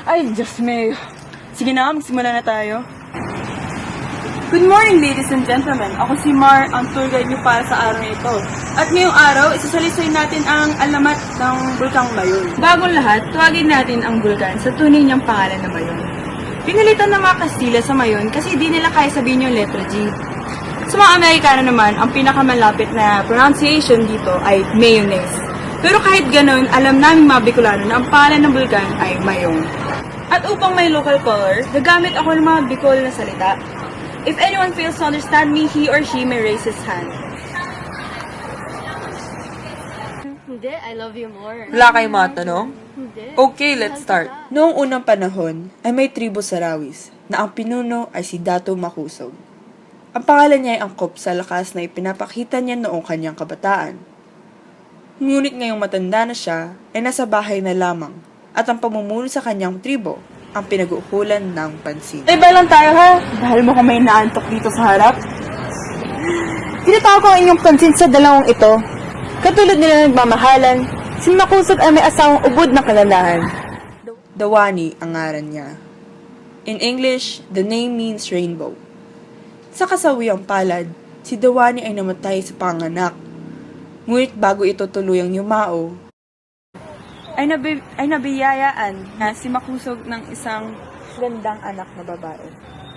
Ay, Diyos me. Sige na, magsimula na tayo. Good morning, ladies and gentlemen. Ako si Mar, ang tour guide niyo para sa araw na ito. At ngayong araw, isasalisoy natin ang alamat ng Bulkang Mayon. Bagong lahat, tuwagin natin ang bulkan sa tunay niyang pangalan na Mayon. Pinalitan ng mga Kastila sa Mayon kasi di nila kaya sabihin yung letra G. Sa mga Amerikano naman, ang pinakamalapit na pronunciation dito ay mayonnaise. Pero kahit ganun, alam namin mga Bicolano na ang pangalan ng bulkan ay Mayon. At upang may local color, gagamit ako ng mga Bicol na salita. If anyone fails to understand me, he or she may raise his hand. Hindi, I love you more. Wala kayong mga tanong? Hindi. Okay, let's start. Noong unang panahon ay may tribo sa Rawis na ang pinuno ay si Dato Makusog. Ang pangalan niya ay angkop sa lakas na ipinapakita niya noong kanyang kabataan. Ngunit ngayong matanda na siya ay nasa bahay na lamang at ang pamumuno sa kanyang tribo ang pinag-uukulan ng pansin. Iba lang tayo ha, dahil mo may naantok dito sa harap. Tinatawag ko ang inyong pansin sa dalawang ito. Katulad nila nagmamahalan, si Makusog ay may asawang ubod ng kalandahan. Dawani ang ngaran niya. In English, the name means rainbow. Sa kasawiang palad, si Dawani ay namatay sa panganak. Ngunit bago ito tuluyang yumao, Ay nabiyayaan na si Makusog ng isang gandang anak na babae.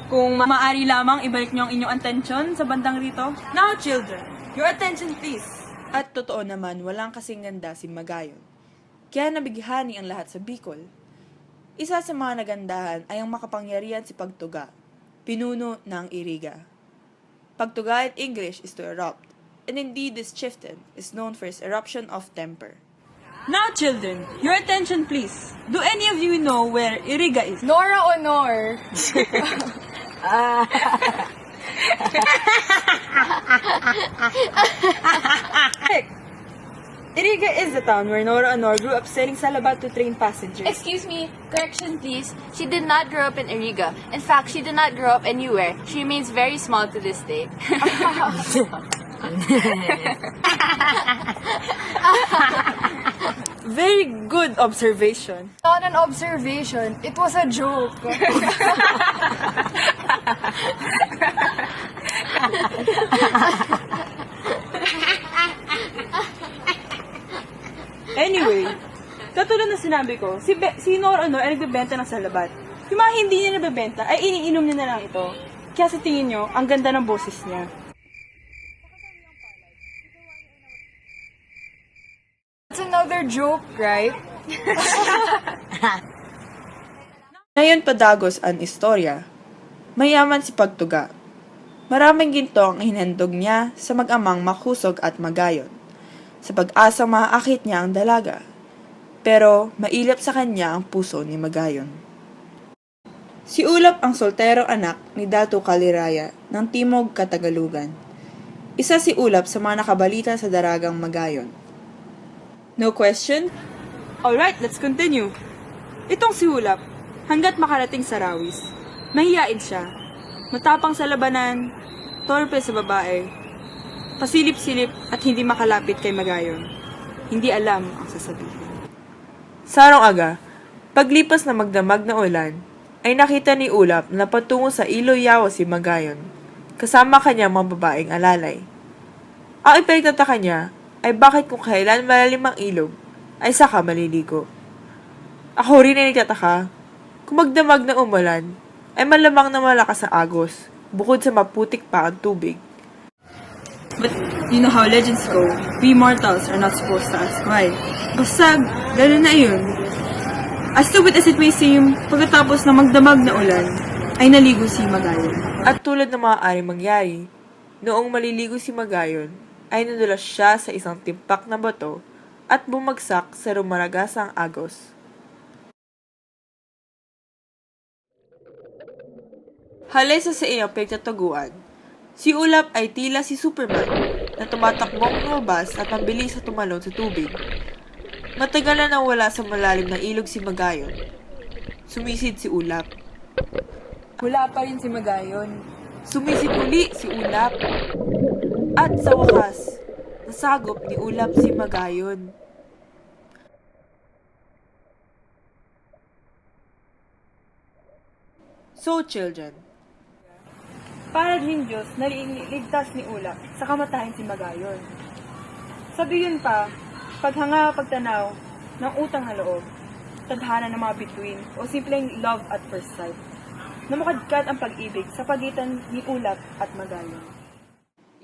Kung maaari lamang, ibalik niyo ang inyong atensyon sa bandang rito. Now, children, your attention please. at totoo naman walang kasing ganda si Magayon. Kaya nabighani ang lahat sa Bicol. Isa sa mga nagandahan ay ang makapangyarihan si Pagtuga, pinuno ng Iriga. Pagtuga in English is to erupt, and indeed this chieftain is known for his eruption of temper. Now, children, your attention please. Do any of you know where Iriga is? Nora Honor. Correct. Iriga is the town where Nora Honor grew up selling salabat to train passengers. Excuse me, correction please. She did not grow up in Iriga. In fact, she did not grow up anywhere. She remains very small to this day. Very good observation. Not an observation. It was a joke. Anyway, katulad na sinabi ko, si Nora Honor ay nagbebenta ng salabat. Yung mga hindi niya nabebenta ay iniinom niya na lang ito. Kaya sa tingin nyo, ang ganda ng boses niya. It's another joke, right? Ngayon padagos ang istorya. Mayaman si Pagtuga. Maraming ginto ang hinandog niya sa mag-amang Makusog at Magayon, sa pag-asang maaakit niya ang dalaga. Pero mailap sa kanya ang puso ni Magayon. Si Ulap ang soltero anak ni Dato Kaliraya ng Timog Katagalugan. Isa si Ulap sa mga nakabalita sa daragang Magayon. No question? Alright, let's continue. Itong si Hulap, hanggat makarating sa Rawis, mahiyain siya, matapang sa labanan, torpe sa babae, pasilip-silip at hindi makalapit kay Magayon. Hindi alam ang sasabihin. Sarong aga, paglipas na magdamag na ulan, ay nakita ni Ulap na patungo sa Iloyawa si Magayon, kasama kanya mga babaeng alalay. Ang ipinagtataka niya ay bakit kung kailan malalim ang ilog, ay saka maliligo. Ako rin ay nagtataka, kung magdamag na umulan, ay malamang na malakas ang agos, bukod sa maputik pa ang tubig. But you know how legends go, we mortals are not supposed to ask why. Basag, gano'n na yun. As stupid as it may seem, pagkatapos na magdamag na ulan, ay naligo si Magayon. At tulad ng maaaring mangyari, noong maliligo si Magayon, ay nadulas siya sa isang timpak na bato at bumagsak sa rumaragasang agos. Halesa sa iyong pagtataguan, si Ulap ay tila si Superman na tumatakbong lumabas at mabilis sa tumalon sa tubig. Matagal na nawala sa malalim na ilog si Magayon. Sumisid si Ulap. Wala pa rin si Magayon. Sumisid uli si Ulap. At sa wakas, nasagop ni Ulap si Magayon. So, children, Para din Diyos, naliligtas ni Ulap sa kamatayan si Magayon. Sabihin pa, paghanga pagtanaw ng utang na loob, tadhana ng mga bituin, o simpleng love at first sight, na makadkat ang pag-ibig sa pagitan ni Ulap at Magayon.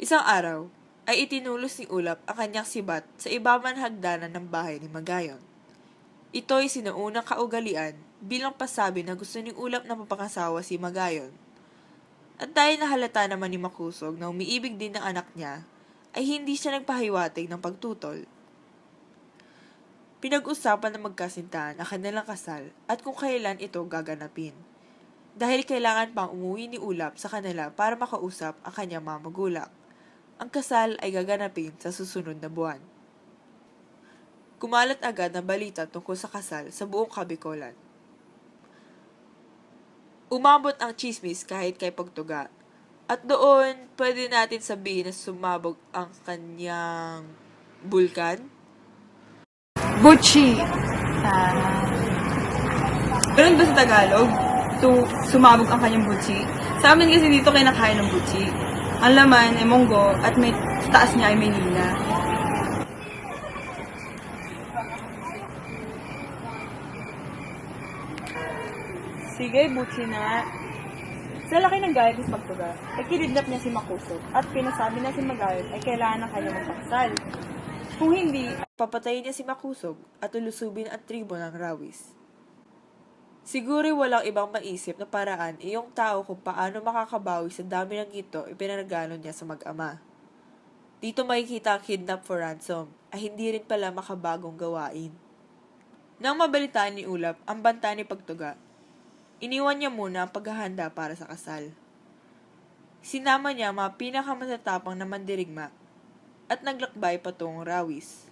isang araw ay itinulos ni Ulap ang kanyang sibat sa ibabang hagdanan ng bahay ni Magayon. Ito'y sinuunang kaugalian bilang pasabi na gusto ni Ulap na mapangasawa si Magayon. At dahil nahalata naman ni Makusog na umiibig din ng anak niya, ay hindi siya nagpahiwatig ng pagtutol. Pinag-usapan ng magkasintahan ang kanilang kasal at kung kailan ito gaganapin. Dahil kailangan pang umuwi ni Ulap sa kanila para makausap ang kanyang mga magulang. Ang kasal ay gaganapin sa susunod na buwan. Kumalat agad na balita tungkol sa kasal sa buong Kabikolan. Umabot ang chismis kahit kay Pagtuga. At doon, pwede natin sabihin na sumabog ang kanyang bulkan. Butchi! Ganun ba sa Tagalog? Sumabog ang kanyang butchi? Sa amin kasi dito kinakain ng butchi. Ang laman ay munggo at may taas niya ay may nina. Sige, butchi na. Sa laki ng galit ni Pagtuga, ay kinidnap niya si Makusog at pinasabi na si Magayon ay kailangan ng kanyang magpaksal. Kung hindi, Papatayin niya si Makusog at ulusubin ang tribo ng Rawis. Siguro walang ibang maisip na paraan iyong tao kung paano makakabawi sa dami ng ito ipinaragano niya sa mag-ama. Dito makikita ang kidnap for ransom ay hindi rin pala makabagong gawain. Nang mabalitaan ni Ulap ang banta ni Pagtuga, iniwan niya muna ang paghahanda para sa kasal. Sinama niya ang mga pinakamatatapang na mandirigma at naglakbay patungong Rawis.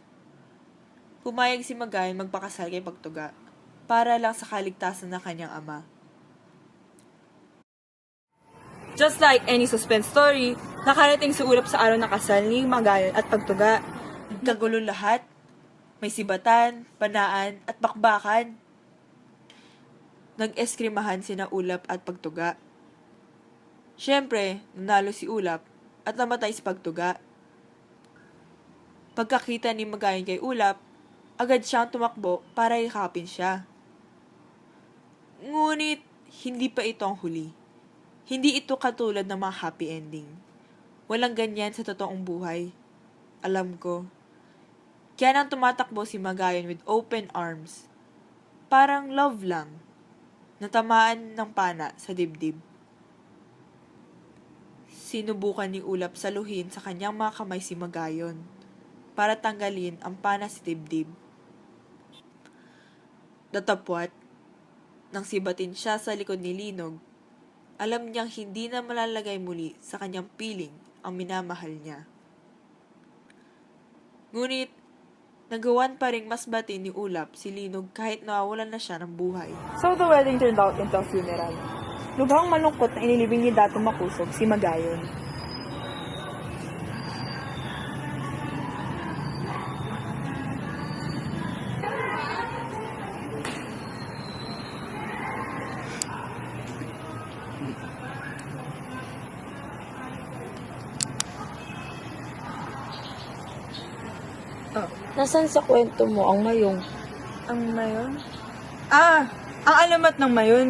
Pumayag si Magayon magpakasal kay Pagtuga para lang sa kaligtasan ng kanyang ama. just like any suspense story, nakarating si Ulap sa araw ng kasal ni Magayon at Pagtuga. Kagulo lahat, may sibatan, panaan at bakbakan. Nag-eskrimahan sina Ulap at Pagtuga. Siyempre, nanalo si Ulap at namatay si Pagtuga. Pagkakita ni Magayon kay Ulap, agad siyang tumakbo para yakapin siya. Ngunit, hindi pa ito ang huli. Hindi ito katulad ng mga happy ending. Walang ganyan sa totoong buhay. Alam ko. Kaya nang tumatakbo si Magayon with open arms, parang love lang, natamaan ng pana sa dibdib. Sinubukan ni Ulap saluhin sa kanyang mga kamay si Magayon para tanggalin ang pana sa dibdib. Datapwat, nang sibatin siya sa likod ni Linog, alam niyang hindi na malalagay muli sa kanyang piling ang minamahal niya. Ngunit, nagawan pa ring mas batin ni Ulap si Linog kahit nawawalan na siya ng buhay. So the wedding turned out into a funeral. Lubhang malungkot na inilibing ni Dato Makusog si Magayon. Nasaan sa kwento mo ang mayong? Ang mayon? Ang alamat ng mayon.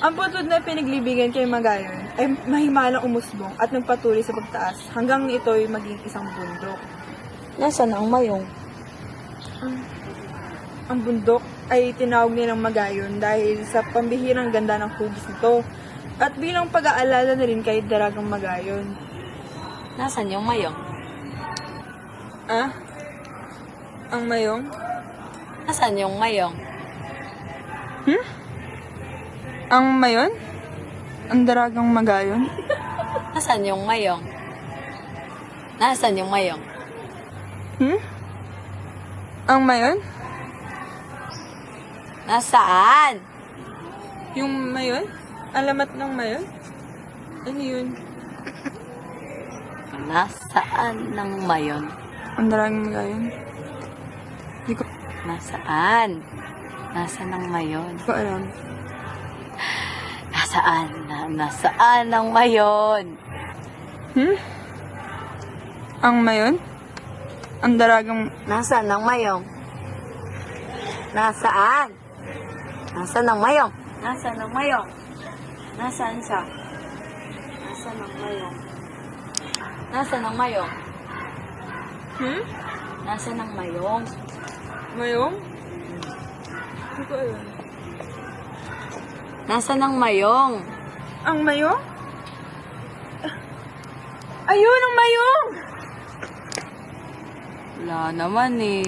Ang putod na pinaglibigan kay Magayon ay mahimalang umusbong at nagpatuloy sa pagtaas hanggang ito'y maging isang bundok. Nasaan ang mayong? Ang bundok ay tinawag nilang Magayon dahil sa pambihirang ganda ng hugis nito at bilang pag-aalala na rin kay Daragang Magayon. Nasaan yung mayong? Ang mayong? Nasaan yung mayong? Ang mayon? Ang Daragang Magayon? Nasaan yung mayong? Nasaan yung mayong? Ang mayon? Nasaan? Yung mayon? Alamat ng mayon? Ano yun? Nasaan ng mayon? Ang Daragang Magayon? Nasaan? Nasaan ang mayon? Hindi ko alam. Nasa Nasaan ang mayon? Ang mayon? Ang daragang... Nasaan ang mayong? Nasaan? Nasaan ang mayong? Nasaan ang mayong? Nasaan siya? Nasaan ang mayong? Nasaan ang mayong? Nasaan ang mayong? Mayong? Hindi ko alam. Nasaan ang mayong? Ang mayong? Ayun, ang mayong! Wala naman eh.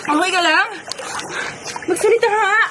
Okay ka lang? Magsalita ka nga!